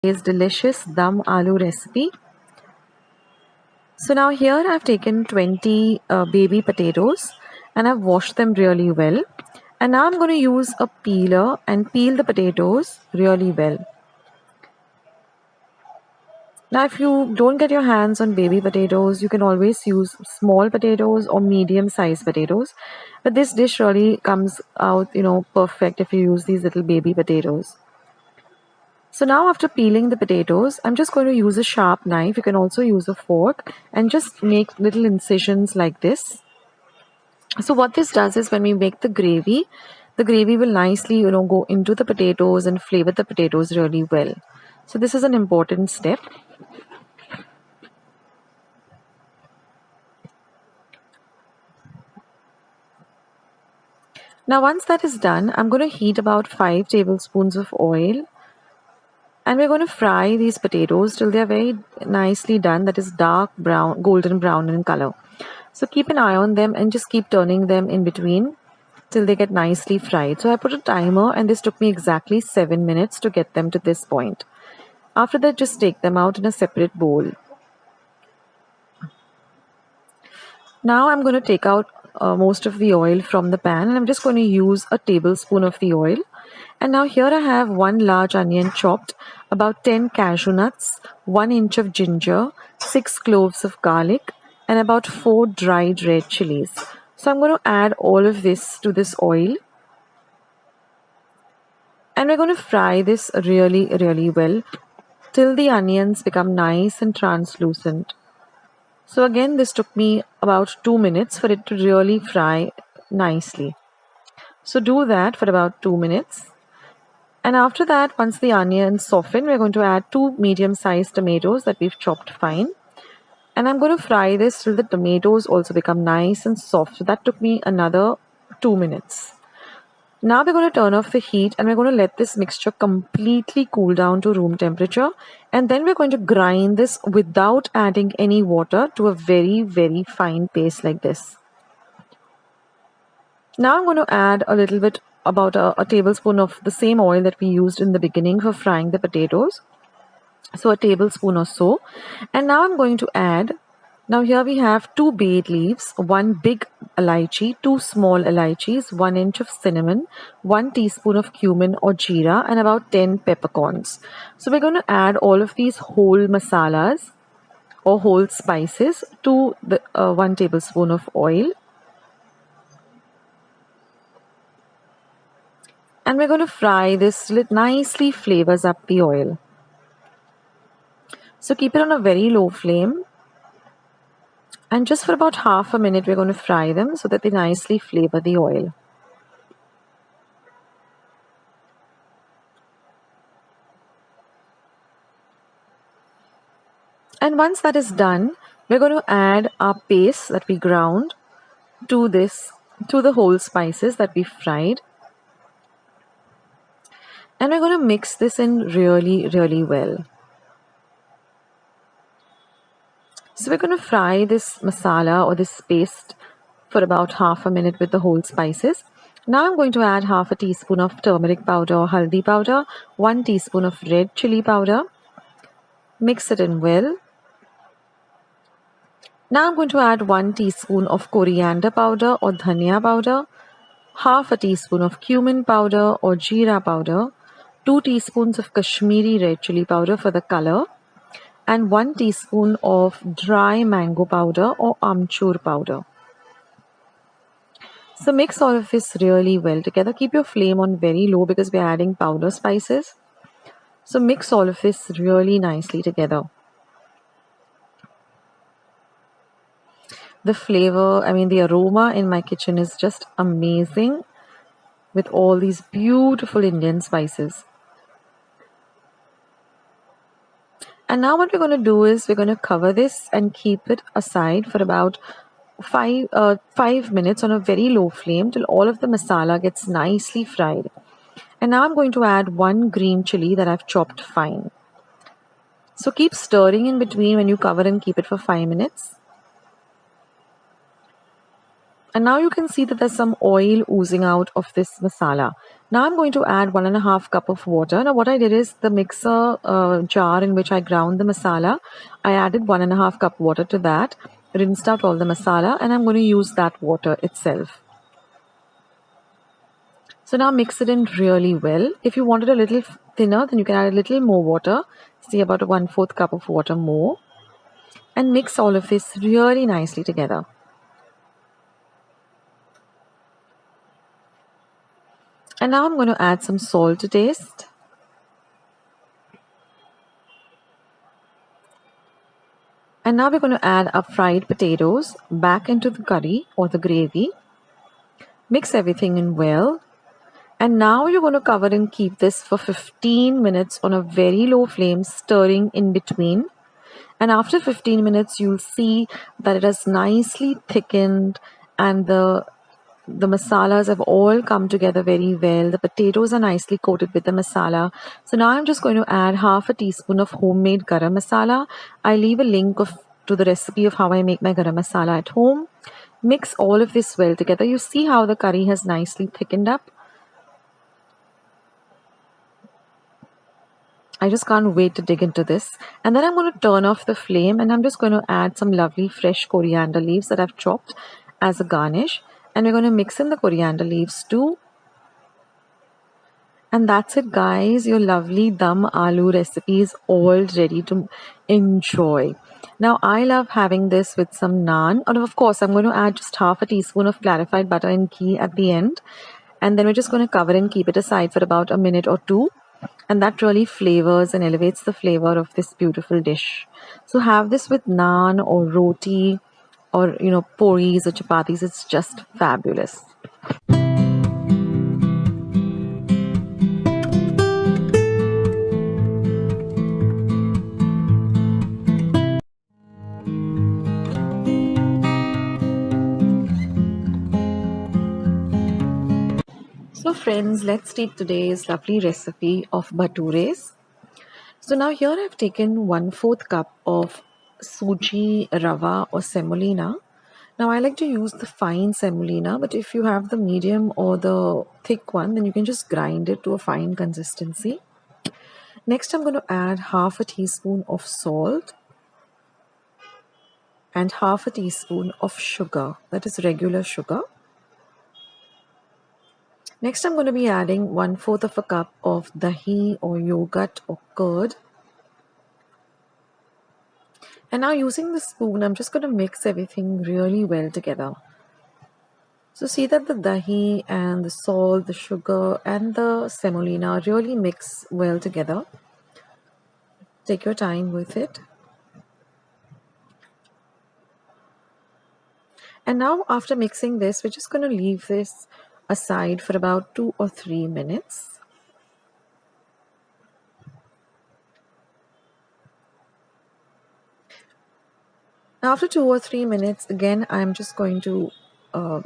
today's delicious dum aloo recipe. So now here I've taken 20 baby potatoes and I've washed them really well. And now I'm going to use a peeler and peel the potatoes really well. Now if you don't get your hands on baby potatoes, you can always use small potatoes or medium sized potatoes. But this dish really comes out, perfect if you use these little baby potatoes. So now after peeling the potatoes, I'm just going to use a sharp knife. You can also use a fork and just make little incisions like this. So what this does is when we make the gravy will nicely, go into the potatoes and flavor the potatoes really well. So this is an important step. Now once that is done, I'm going to heat about 5 tablespoons of oil. And we're going to fry these potatoes till they're very nicely done, that is dark brown, golden brown in color. So keep an eye on them and just keep turning them in between till they get nicely fried. So I put a timer and this took me exactly 7 minutes to get them to this point. After that, just take them out in a separate bowl. Now I'm going to take out most of the oil from the pan and I'm just going to use a tablespoon of the oil. And now here I have 1 large onion chopped, about 10 cashew nuts, 1 inch of ginger, 6 cloves of garlic, and about 4 dried red chilies. So I'm going to add all of this to this oil. And we're going to fry this really, really well till the onions become nice and translucent. So again, this took me about 2 minutes for it to really fry nicely. So do that for about 2 minutes. And after that, once the onions soften, we're going to add 2 medium-sized tomatoes that we've chopped fine. And I'm going to fry this till the tomatoes also become nice and soft. So that took me another 2 minutes. Now we're going to turn off the heat and we're going to let this mixture completely cool down to room temperature. And then we're going to grind this without adding any water to a very, very fine paste like this. Now I'm going to add a little bit, about a tablespoon of the same oil that we used in the beginning for frying the potatoes. So a tablespoon or so. And now I'm going to add, now here we have 2 bay leaves, 1 big elaichi, 2 small elaichis, 1 inch of cinnamon, 1 teaspoon of cumin or jeera, and about 10 peppercorns. So we're going to add all of these whole masalas or whole spices to the 1 tablespoon of oil. And we're going to fry this till it nicely flavors up the oil. So keep it on a very low flame. And just for about half a minute, we're going to fry them so that they nicely flavor the oil. And once that is done, we're going to add our paste that we ground to the whole spices that we fried. And we're going to mix this in really, really well. So we're going to fry this masala or this paste for about half a minute with the whole spices. Now I'm going to add half a teaspoon of turmeric powder or haldi powder, 1 teaspoon of red chili powder. Mix it in well. Now I'm going to add 1 teaspoon of coriander powder or dhania powder, half a teaspoon of cumin powder or jeera powder, 2 teaspoons of Kashmiri red chili powder for the color, and 1 teaspoon of dry mango powder or amchur powder. So mix all of this really well together. Keep your flame on very low because we're adding powder spices. So mix all of this really nicely together. The flavor, the aroma in my kitchen is just amazing with all these beautiful Indian spices. And now what we're going to do is we're going to cover this and keep it aside for about 5 minutes on a very low flame till all of the masala gets nicely fried. And now I'm going to add 1 green chili that I've chopped fine. So keep stirring in between when you cover and keep it for 5 minutes. And now you can see that there's some oil oozing out of this masala. Now I'm going to add 1.5 cup of water. Now what I did is the mixer jar in which I ground the masala, I added 1.5 cup water to that, rinsed out all the masala, and I'm going to use that water itself. So now mix it in really well. If you want it a little thinner, then you can add a little more water, say about a 1/4 cup of water more, and mix all of this really nicely together. And now I'm going to add some salt to taste. And now we're going to add our fried potatoes back into the curry or the gravy. Mix everything in well. And now you're going to cover and keep this for 15 minutes on a very low flame, stirring in between. And after 15 minutes, you'll see that it has nicely thickened and the masalas have all come together very well. The potatoes are nicely coated with the masala. So now I'm just going to add half a teaspoon of homemade garam masala. I leave a link to the recipe of how I make my garam masala at home. Mix all of this well together. You see how the curry has nicely thickened up. I just can't wait to dig into this. And then I'm going to turn off the flame and I'm just going to add some lovely fresh coriander leaves that I've chopped as a garnish. And we're going to mix in the coriander leaves too. And that's it, guys. Your lovely dum aloo recipe is all ready to enjoy. Now, I love having this with some naan. And of course, I'm going to add just half a teaspoon of clarified butter and ghee at the end. And then we're just going to cover and keep it aside for about a minute or two. And that really flavors and elevates the flavor of this beautiful dish. So have this with naan or roti or, puris or chapatis. It's just fabulous. So friends, let's take today's lovely recipe of bhatures. So now here I've taken 1/4 cup of suji rava or semolina. Now I like to use the fine semolina, but if you have the medium or the thick one, then you can just grind it to a fine consistency. Next I'm going to add half a teaspoon of salt and half a teaspoon of sugar, that is regular sugar. Next I'm going to be adding 1/4 of a cup of dahi or yogurt or curd. And now using the spoon, I'm just going to mix everything really well together. So see that the dahi and the salt, the sugar and the semolina really mix well together. Take your time with it. And now after mixing this, we're just going to leave this aside for about 2 or 3 minutes. Now after 2 or 3 minutes, again, I'm just going to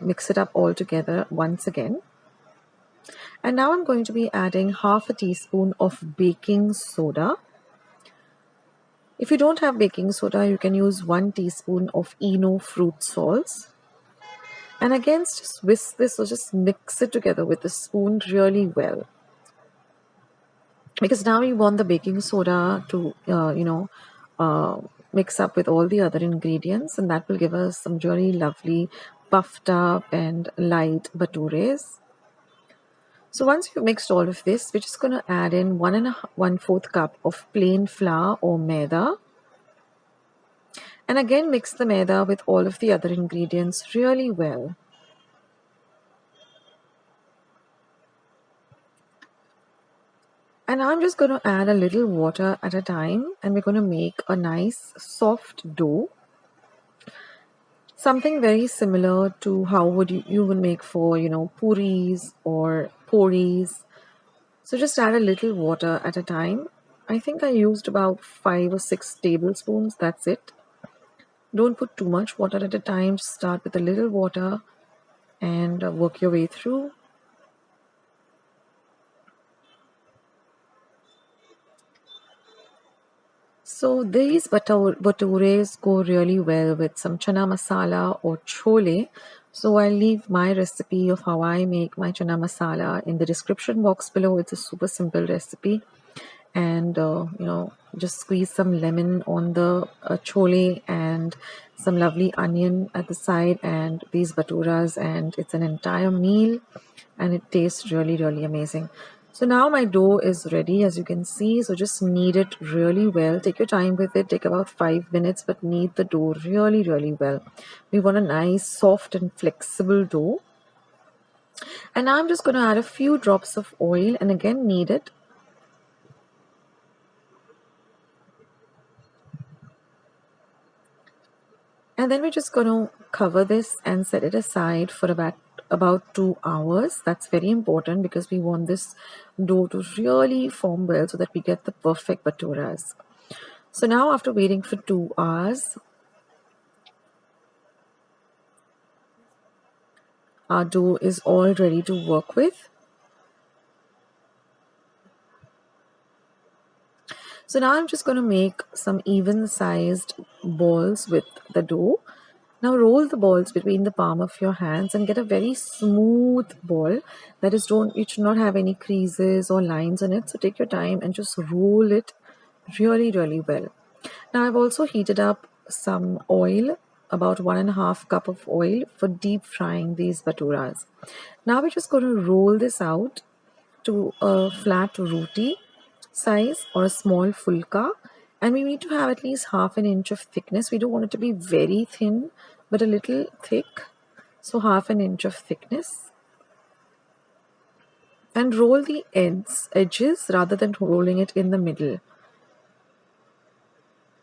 mix it up all together once again. And now I'm going to be adding half a teaspoon of baking soda. If you don't have baking soda, you can use 1 teaspoon of Eno fruit salts. And again, just whisk this or just mix it together with the spoon really well. Because now we want the baking soda to, mix up with all the other ingredients, and that will give us some really lovely puffed up and light bhatures. So once you've mixed all of this, we're just going to add in 1.25 cup of plain flour or maida. And again, mix the maida with all of the other ingredients really well. And now I'm just going to add a little water at a time, and we're going to make a nice soft dough. Something very similar to how you would make for, puris or puris. So just add a little water at a time. I think I used about 5 or 6 tablespoons. That's it. Don't put too much water at a time. Just start with a little water and work your way through. So these bhatures go really well with some chana masala or chole, So I'll leave my recipe of how I make my chana masala in the description box below. It's a super simple recipe. And just squeeze some lemon on the chole and some lovely onion at the side and these baturas, and it's an entire meal and it tastes really, really amazing. So now my dough is ready, as you can see. So just knead it really well. Take your time with it. Take about 5 minutes, but knead the dough really, really well. We want a nice, soft and flexible dough. And now I'm just going to add a few drops of oil and again knead it. And then we're just going to cover this and set it aside for about 2 hours. That's very important because we want this dough to really form well so that we get the perfect baturas. So now after waiting for 2 hours, our dough is all ready to work with. So now I'm just going to make some even sized balls with the dough. Now roll the balls between the palm of your hands and get a very smooth ball. That is, you should not have any creases or lines on it. So take your time and just roll it really, really well. Now I've also heated up some oil, about 1.5 cup of oil for deep frying these baturas. Now we're just going to roll this out to a flat roti size or a small fulka, and we need to have at least 1/2 inch of thickness. We don't want it to be very thin but a little thick, so 1/2 inch of thickness. And roll the edges rather than rolling it in the middle.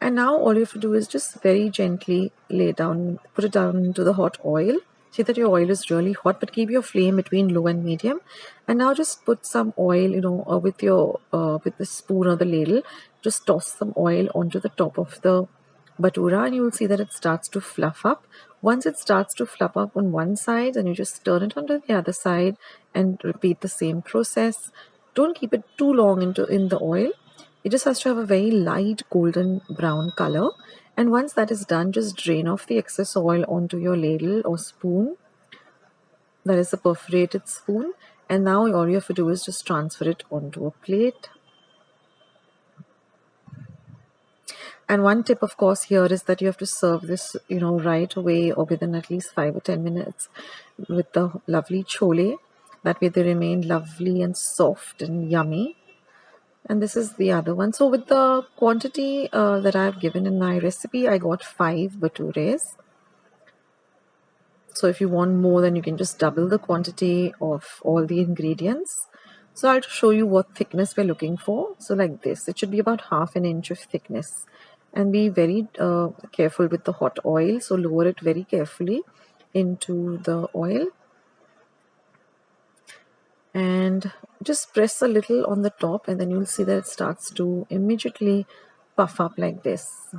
And now all you have to do is just very gently put it down into the hot oil. See that your oil is really hot, but keep your flame between low and medium. And now just put some oil, with the spoon or the ladle, just toss some oil onto the top of the batura, and you will see that it starts to fluff up. Once it starts to fluff up on one side, and you just turn it onto the other side and repeat the same process. Don't keep it too long in the oil. It just has to have a very light golden brown color. And once that is done, just drain off the excess oil onto your ladle or spoon. That is a perforated spoon. And now all you have to do is just transfer it onto a plate. And one tip, of course, here is that you have to serve this, right away or within at least 5 or 10 minutes with the lovely chole. That way they remain lovely and soft and yummy. And this is the other one. So with the quantity that I've given in my recipe, I got 5 batures. So if you want more, then you can just double the quantity of all the ingredients. So I'll show you what thickness we're looking for. So like this, it should be about 1/2 inch of thickness. And be very careful with the hot oil. So lower it very carefully into the oil. And just press a little on the top, and then you'll see that it starts to immediately puff up like this.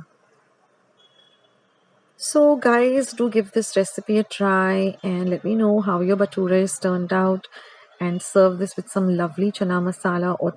So guys, do give this recipe a try and let me know how your baturas turned out, and serve this with some lovely chana masala or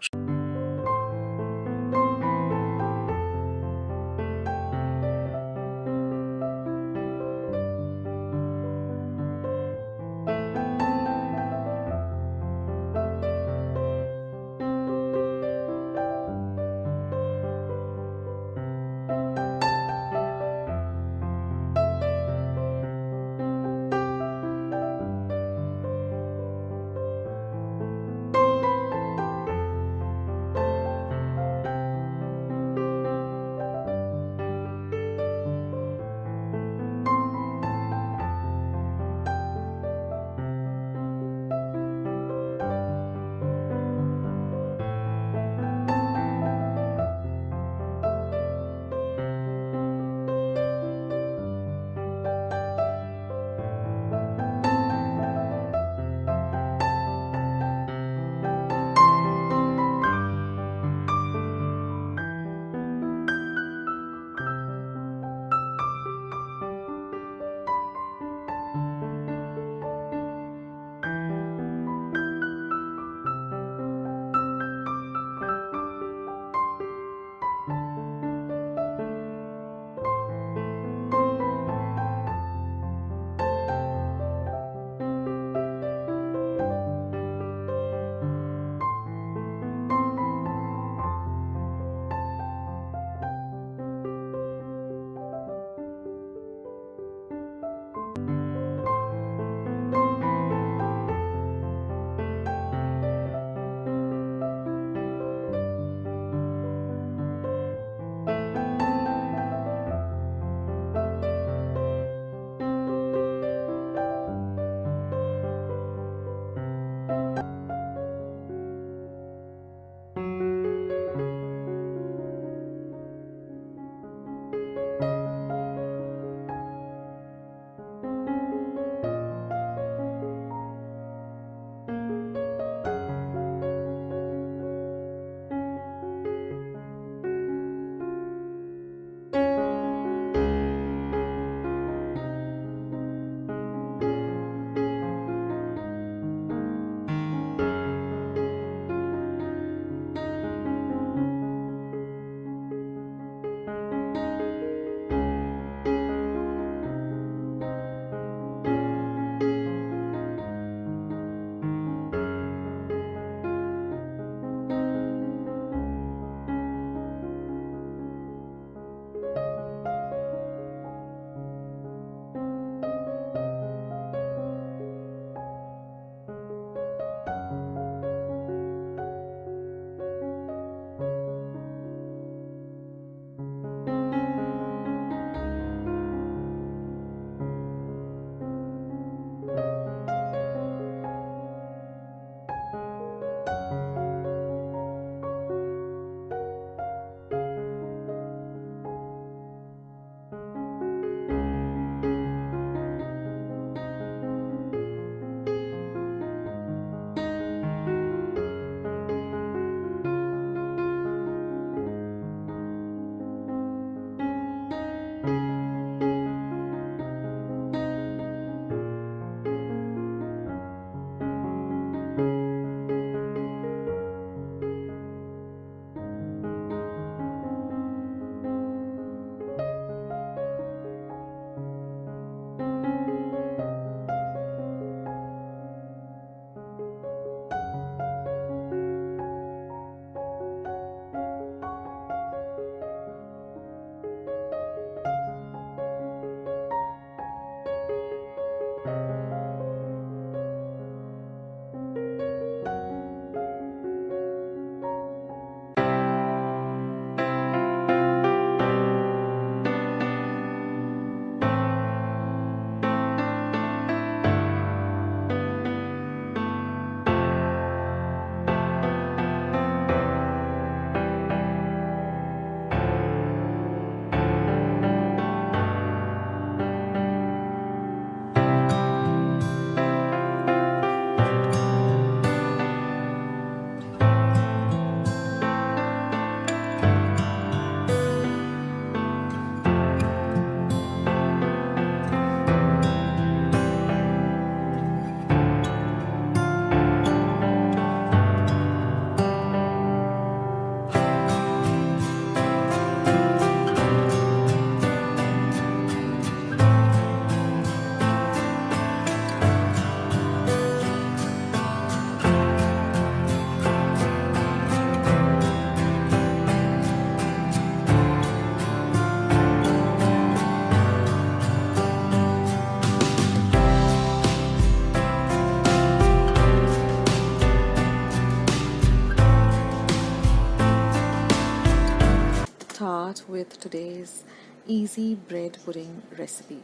off with today's easy bread pudding recipe.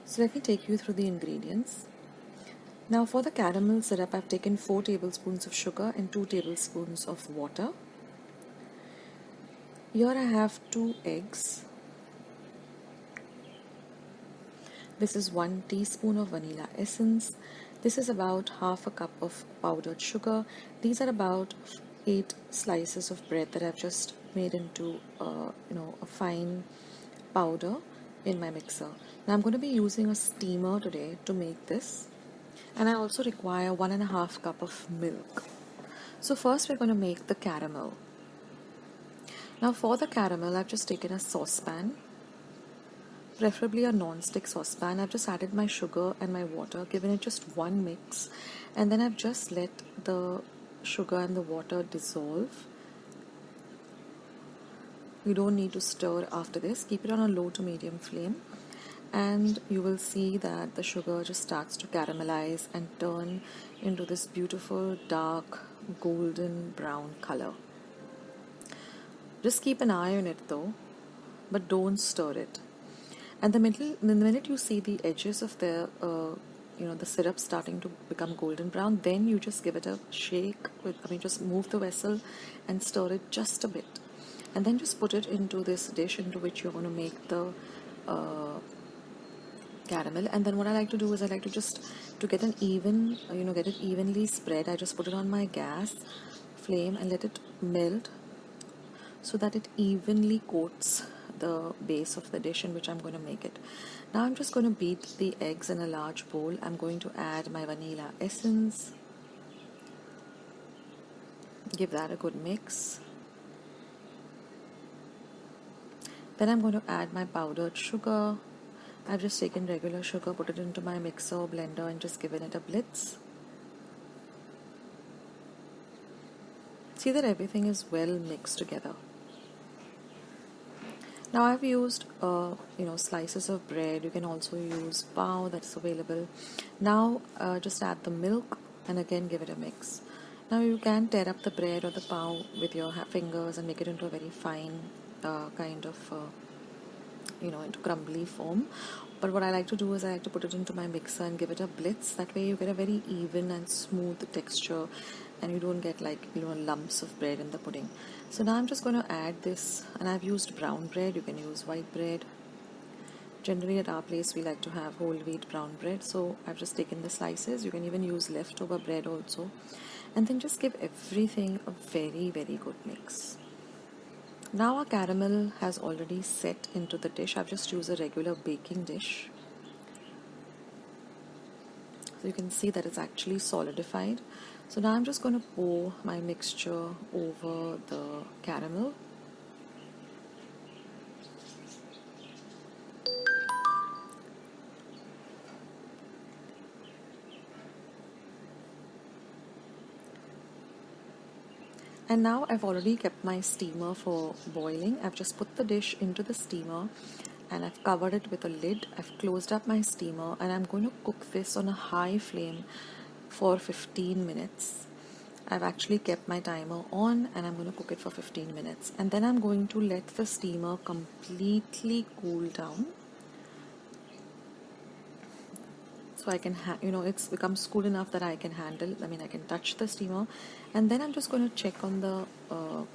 So let me take you through the ingredients. Now for the caramel syrup, I've taken 4 tablespoons of sugar and 2 tablespoons of water. Here I have 2 eggs. This is 1 teaspoon of vanilla essence. This is about half a cup of powdered sugar. These are about 8 slices of bread that I've just made into a fine powder in my mixer. Now I'm going to be using a steamer today to make this, and I also require 1.5 cup of milk. So first we're going to make the caramel. Now for the caramel, I've just taken a saucepan, preferably a non-stick saucepan. I've just added my sugar and my water, given it just one mix, and then I've just let the sugar and the water dissolve. You don't need to stir after this. Keep it on a low to medium flame, and you will see that the sugar just starts to caramelize and turn into this beautiful dark golden brown color. Just keep an eye on it though, but don't stir it. And the minute you see the edges of the syrup starting to become golden brown, then you just give it a shake just move the vessel and stir it just a bit, and then just put it into this dish into which you're going to make the caramel. And then what I like to do is I like to get an even, get it evenly spread. I just put it on my gas flame and let it melt so that it evenly coats the base of the dish in which I'm going to make it. Now I'm just going to beat the eggs in a large bowl. I'm going to add my vanilla essence, give that a good mix. Then I'm going to add my powdered sugar. I've just taken regular sugar, put it into my mixer or blender and just given it a blitz. See that everything is well mixed together. Now I've used slices of bread. You can also use pav, that's available. Now just add the milk and again give it a mix. Now you can tear up the bread or the pav with your fingers and make it into a very fine into crumbly form. But what I like to do is I like to put it into my mixer and give it a blitz. That way you get a very even and smooth texture, and you don't get lumps of bread in the pudding. So now I'm just going to add this, and I've used brown bread. You can use white bread. Generally at our place we like to have whole wheat brown bread, so I've just taken the slices. You can even use leftover bread also, and then just give everything a very, very good mix. Now our caramel has already set into the dish. I've just used a regular baking dish. So you can see that it's actually solidified. So now I'm just going to pour my mixture over the caramel. And now I've already kept my steamer for boiling. I've just put the dish into the steamer and I've covered it with a lid. I've closed up my steamer and I'm going to cook this on a high flame for 15 minutes. I've actually kept my timer on and I'm going to cook it for 15 minutes. And then I'm going to let the steamer completely cool down. So I can, it becomes cool enough that I can handle, I can touch the steamer. And then I'm just going to check on the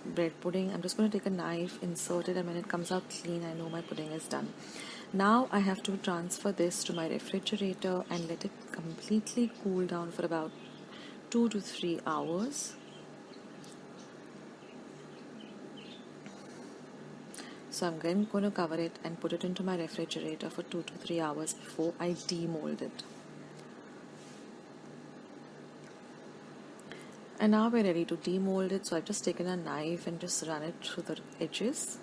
bread pudding. I'm just going to take a knife, insert it, and when it comes out clean, I know my pudding is done. Now I have to transfer this to my refrigerator and let it completely cool down for about 2 to 3 hours. So I'm again going to cover it and put it into my refrigerator for 2 to 3 hours before I demold it. And now we're ready to demold it. So I've just taken a knife and just run it through the edges.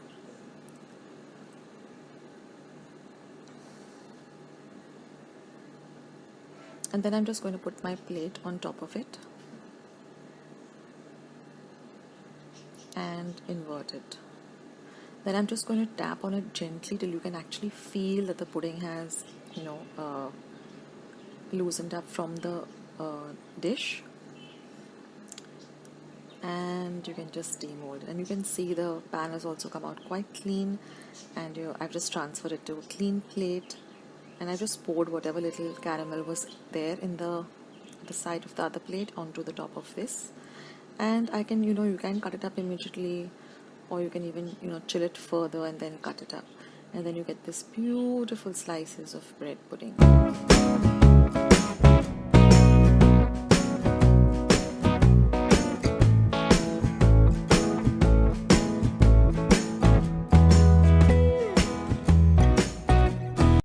And then I'm just going to put my plate on top of it and invert it. Then I'm just going to tap on it gently till you can actually feel that the pudding has, loosened up from the dish. and you can just demold it. And you can see the pan has also come out quite clean, and I've just transferred it to a clean plate, and I just poured whatever little caramel was there in the side of the other plate onto the top of this. And I can, you can cut it up immediately, or you can even, chill it further and then cut it up, and then you get this beautiful slices of bread pudding.